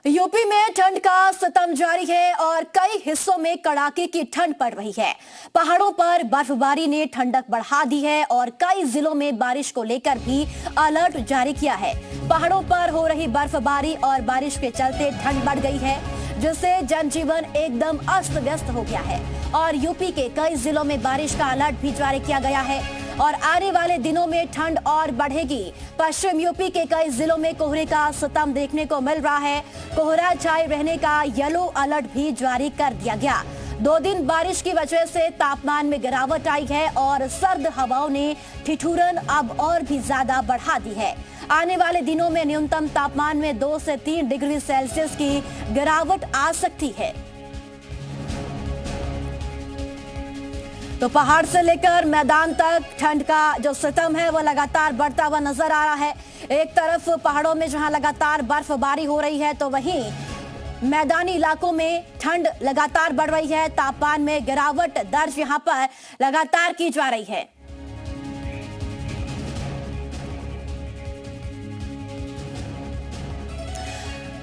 UP में ठंड का सितम जारी है और कई हिस्सों में कड़ाके की ठंड पड़ रही है। पहाड़ों पर बर्फबारी ने ठंडक बढ़ा दी है और कई जिलों में बारिश को लेकर भी अलर्ट जारी किया है। पहाड़ों पर हो रही बर्फबारी और बारिश के चलते ठंड बढ़ गई है, जिससे जनजीवन एकदम अस्त व्यस्त हो गया है और यूपी के कई जिलों में बारिश का अलर्ट भी जारी किया गया है और आने वाले दिनों में ठंड और बढ़ेगी। पश्चिम यूपी के कई जिलों में कोहरे का सितम देखने को मिल रहा है। कोहरा छाए रहने का येलो अलर्ट भी जारी कर दिया गया। 2 दिन बारिश की वजह से तापमान में गिरावट आई है और सर्द हवाओं ने ठिठुरन अब और भी ज्यादा बढ़ा दी है। आने वाले दिनों में न्यूनतम तापमान में 2 से 3 डिग्री सेल्सियस की गिरावट आ सकती है। तो पहाड़ से लेकर मैदान तक ठंड का जो सितम है वो लगातार बढ़ता हुआ नजर आ रहा है। एक तरफ पहाड़ों में जहां लगातार बर्फबारी हो रही है, तो वहीं मैदानी इलाकों में ठंड लगातार बढ़ रही है। तापमान में गिरावट दर्ज यहां पर लगातार की जा रही है।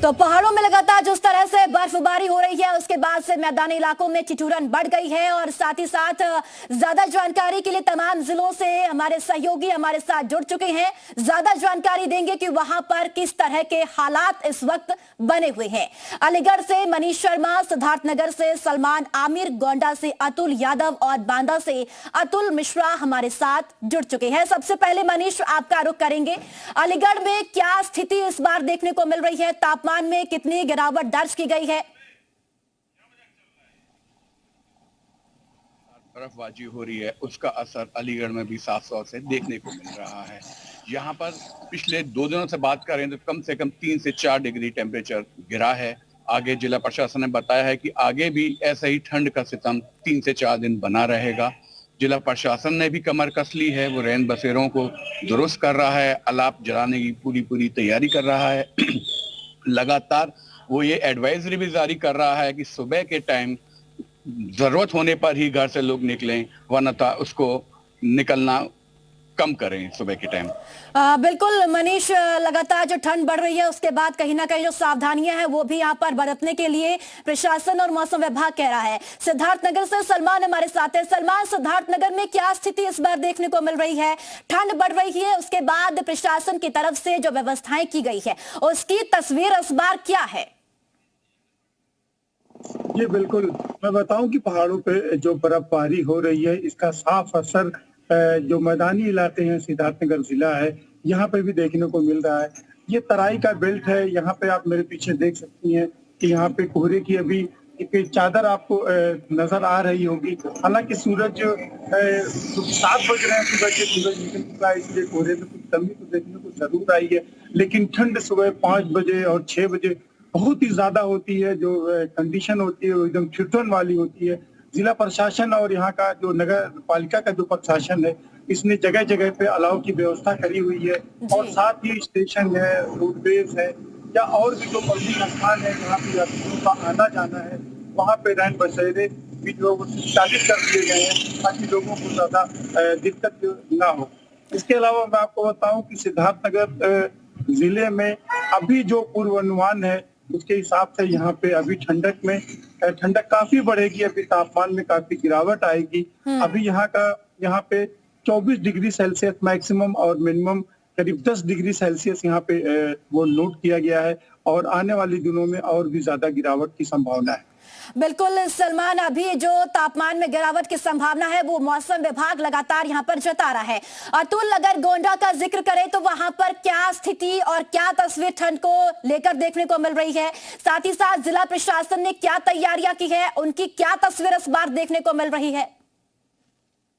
तो पहाड़ों में लगातार जिस तरह से बर्फबारी हो रही है, उसके बाद से मैदानी इलाकों में ठिठुरन बढ़ गई है और साथ ही साथ ज्यादा जानकारी के लिए तमाम जिलों से हमारे सहयोगी हमारे साथ जुड़ चुके हैं। ज्यादा जानकारी देंगे कि वहां पर किस तरह के हालात इस वक्त बने हुए हैं। अलीगढ़ से मनीष शर्मा, सिद्धार्थनगर से सलमान आमिर, गोंडा से अतुल यादव और बांदा से अतुल मिश्रा हमारे साथ जुड़ चुके हैं। सबसे पहले मनीष, आपका रुख करेंगे। अलीगढ़ में क्या स्थिति इस बार देखने को मिल रही है? तापमान में कितनी गिरावट दर्ज की गई है? बर्फबाजी हो रही है, उसका असर अलीगढ़ में भी साफ तौर से देखने को मिल रहा है। यहाँ पर पिछले 2 दिनों से बात करें तो कम से कम 3 से 4 डिग्री टेम्परेचर गिरा है। आगे जिला प्रशासन ने बताया है कि आगे भी ऐसा ही ठंड का सितम 3 से 4 दिन बना रहेगा। जिला प्रशासन ने भी कमर कस ली है, वो रैन बसेरों को दुरुस्त कर रहा है, अलाव जलाने की पूरी तैयारी कर रहा है। लगातार वो ये एडवाइजरी भी जारी कर रहा है कि सुबह के टाइम जरूरत होने पर ही घर से लोग निकलें, वरना उसको निकलना कम करें सुबह के टाइम। बिल्कुल मनीष, लगातार जो ठंड बढ़ रही है उसके बाद कहीं ना कहीं जो सावधानियां हैं वो भी यहाँ पर बरतने के लिए प्रशासन और मौसम विभाग कह रहा है। सिद्धार्थनगर से सलमान हमारे साथ है। सलमान, सिद्धार्थनगर में क्या स्थिति इस बार देखने को मिल रही है? ठंड बढ़ रही है, उसके बाद प्रशासन की तरफ से जो व्यवस्थाएं की गई है उसकी तस्वीर इस बार क्या है? जी बिल्कुल, मैं बताऊं कि पहाड़ों पे जो बर्फबारी हो रही है इसका साफ असर जो मैदानी इलाके हैं, सिद्धार्थनगर जिला है, यहाँ पे भी देखने को मिल रहा है। ये तराई का बेल्ट है। यहाँ पे आप मेरे पीछे देख सकती हैं कि यहाँ पे कोहरे की अभी एक चादर आपको नजर आ रही होगी। हालांकि सूरज 7 बज रहे हैं, सुबह के सूरज निकल चुका है, इसलिए कोहरे में कुछ कमी तो देखने को जरूर आई है। लेकिन ठंड सुबह 5 बजे और 6 बजे बहुत ही ज्यादा होती है। जो कंडीशन होती है वो एकदम ठिठुरन वाली होती है। जिला प्रशासन और यहाँ का जो नगर पालिका का जो प्रशासन है, इसने जगह जगह पे अलाव की व्यवस्था करी हुई है और साथ ही स्टेशन है, रोडवेज है या और भी जो पब्लिक स्थान है जहाँ पे यात्रियों का आना जाना है, वहाँ पे रैन बसेरे भी लोग संचालित कर दिए गए हैं ताकि लोगों को ज्यादा दिक्कत ना हो। इसके अलावा मैं आपको बताऊं कि सिद्धार्थनगर जिले में अभी जो पूर्वानुमान है उसके हिसाब से यहाँ पे अभी ठंडक काफी बढ़ेगी। अभी तापमान में काफी गिरावट आएगी। अभी यहाँ पे 24 डिग्री सेल्सियस मैक्सिमम और मिनिमम करीब 10 डिग्री सेल्सियस यहाँ पे वो नोट किया गया है और आने वाले दिनों में और भी ज्यादा गिरावट की संभावना है। बिल्कुल सलमान, अभी जो तापमान में गिरावट की संभावना है वो मौसम विभाग लगातार यहाँ पर जता रहा है। अतुल, अगर गोंडा का जिक्र करें तो वहां पर क्या स्थिति और क्या तस्वीर ठंड को लेकर देखने को मिल रही है? साथ ही साथ जिला प्रशासन ने क्या तैयारियां की है, उनकी क्या तस्वीर इस बार देखने को मिल रही है?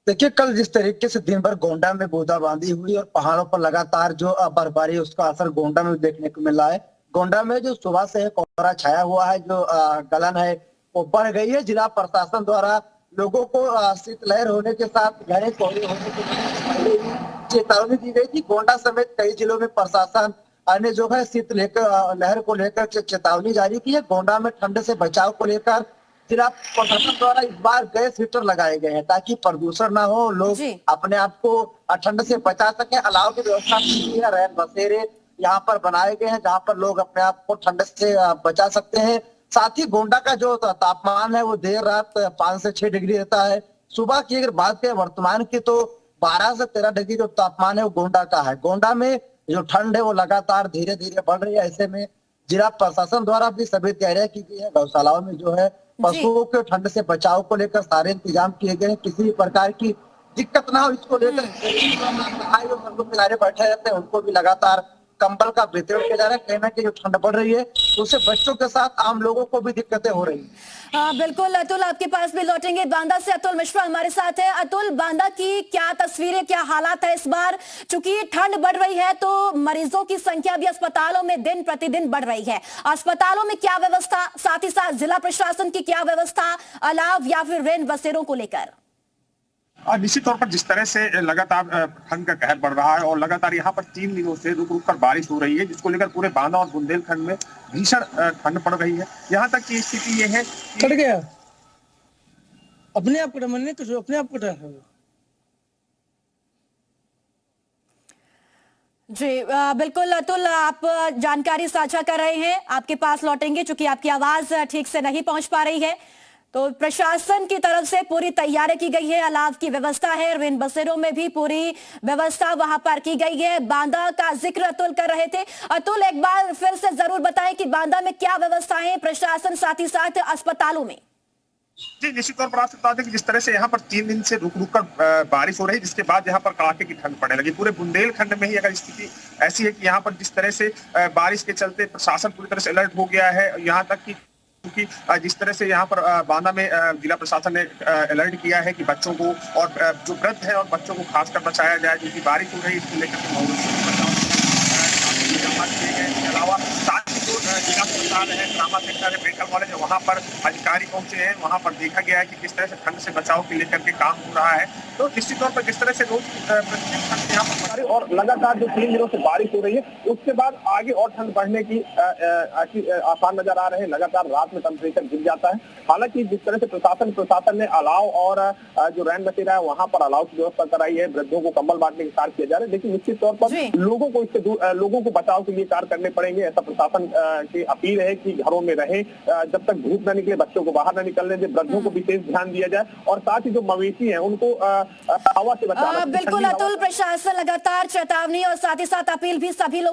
देखिए, कल जिस तरीके से दिन भर गोंडा में बूंदाबांदी हुई और पहाड़ों पर लगातार जो बर्फबारी उसका असर गोंडा में देखने को मिला है। गोंडा में जो सुबह से कोहरा छाया हुआ है, जो गलन है वो बढ़ गई है। जिला प्रशासन द्वारा लोगों को शीतलहर होने के साथ घने कोहरे होने की चेतावनी दी गई थी। गोंडा समेत कई जिलों में प्रशासन ने जो है शीतलहर को लेकर चेतावनी जारी की है। गोंडा में ठंड से बचाव को लेकर जिला प्रशासन द्वारा इस बार गैस हीटर लगाए गए हैं ताकि प्रदूषण ना हो, लोग अपने आप को ठंड से बचा सके। अलाव की व्यवस्था की है, रैन बसेरे यहाँ पर बनाए गए हैं जहाँ पर लोग अपने आप को ठंड से बचा सकते हैं। साथ ही गोंडा का जो तापमान है वो देर रात 5 से 6 डिग्री रहता है। सुबह की अगर बात करें वर्तमान की तो 12 से 13 डिग्री जो तापमान है वो गोंडा का है। गोंडा में जो ठंड है वो लगातार धीरे धीरे बढ़ रही है। ऐसे में जिला प्रशासन द्वारा भी सभी तैयारियां की गई है। गौशालाओं में जो है पशुओं के ठंड से बचाव को लेकर सारे इंतजाम किए गए हैं। किसी भी प्रकार की दिक्कत ना हो इसको लेकर जो लोग किनारे बैठे रहते हैं उनको भी लगातार कंबल का वितरण किया जा रहा है। कहना कि जो ठंड बढ़ रही है उससे बच्चों के साथ आम लोगों को भी दिक्कतें हो रही हैं। हाँ बिल्कुल अतुल, आपके पास भी लौटेंगे। बांदा से अतुल मिश्रा हमारे साथ है। अतुल, बांदा की क्या तस्वीरें, क्या हालात है इस बार? चूंकि ठंड बढ़ रही है तो मरीजों की संख्या भी अस्पतालों में दिन प्रतिदिन बढ़ रही है। अस्पतालों में क्या व्यवस्था, साथ ही साथ जिला प्रशासन की क्या व्यवस्था, अलाव या फिर रैन बसेरों को लेकर? निश्चित तौर पर जिस तरह से लगातार ठंड का कहर बढ़ रहा है और लगातार यहाँ पर 3 दिनों से रुक रुक कर बारिश हो रही है, जिसको लेकर पूरे बांदा और बुंदेलखंड में भीषण ठंड पड़ रही है। यहाँ तक की स्थिति ये है कट गया अपने आप कटा, मैंने कुछ अपने आप कटा है। जी बिल्कुल अतुल, आप जानकारी साझा कर रहे हैं, आपके पास लौटेंगे। चूंकि आपकी आवाज ठीक से नहीं पहुंच पा रही है, तो प्रशासन की तरफ से पूरी तैयारी की गई है, अलाव की व्यवस्था है, रेन बसेरों में भी पूरी व्यवस्था वहां पर की गई है। बांदा का जिक्र अतुल कर रहे थे। अतुल, एक बार फिर से जरूर बताएं कि बांदा में क्या व्यवस्थाएं प्रशासन, साथ ही साथ अस्पतालों में? जी निश्चित तौर पर आपसे बता दें कि जिस तरह से यहाँ पर 3 दिन से रुक रुक कर बारिश हो रही है, जिसके बाद यहाँ पर कड़ाके की ठंड पड़ने लगी। पूरे बुंदेलखंड में ही अगर स्थिति ऐसी है कि यहाँ पर जिस तरह से बारिश के चलते प्रशासन पूरी तरह से अलर्ट हो गया है। यहाँ तक कि क्योंकि जिस तरह से यहाँ पर बांदा में जिला प्रशासन ने अलर्ट किया है कि बच्चों को और जो वृद्ध है और बच्चों को खासकर बचाया जाए, क्योंकि बारिश हो रही है, इसको लेकर इसके अलावा साथ ही जो जिला अस्पताल है, ट्रामा सेंटर है, मेडिकल कॉलेज है, वहाँ पर अधिकारी पहुंचे हैं। वहाँ पर देखा गया है कि किस तरह से ठंड से बचाव के लेकर के काम हो रहा है। तो निश्चित तौर पर जिस तरह से रोज यहाँ पर और लगातार जो 3 दिनों से बारिश हो रही है, उसके बाद आगे और ठंड बढ़ने की आसार नजर आ रहे हैं। लगातार रात में टेम्परेचर गिर जाता है। हालांकि जिस तरह से प्रशासन ने अलाव और जो रैन बसेरा है वहां पर अलाव की व्यवस्था कराई है, वृद्धों को कंबल बांटने के कार्य किए जा रहे हैं, लेकिन निश्चित तौर पर लोगों को इससे लोगों को बचाव के लिए कार्य करने पड़ेंगे। ऐसा प्रशासन की अपील है कि घरों में रहे, जब तक धूप न निकले बच्चों को बाहर न निकलने दे, वृद्धों को विशेष ध्यान दिया जाए और साथ ही जो मवेशी है उनको हवा से बचाना। बिल्कुल अतुल, प्रशासन लगातार चेतावनी और साथ ही साथ अपील भी सभी लोगों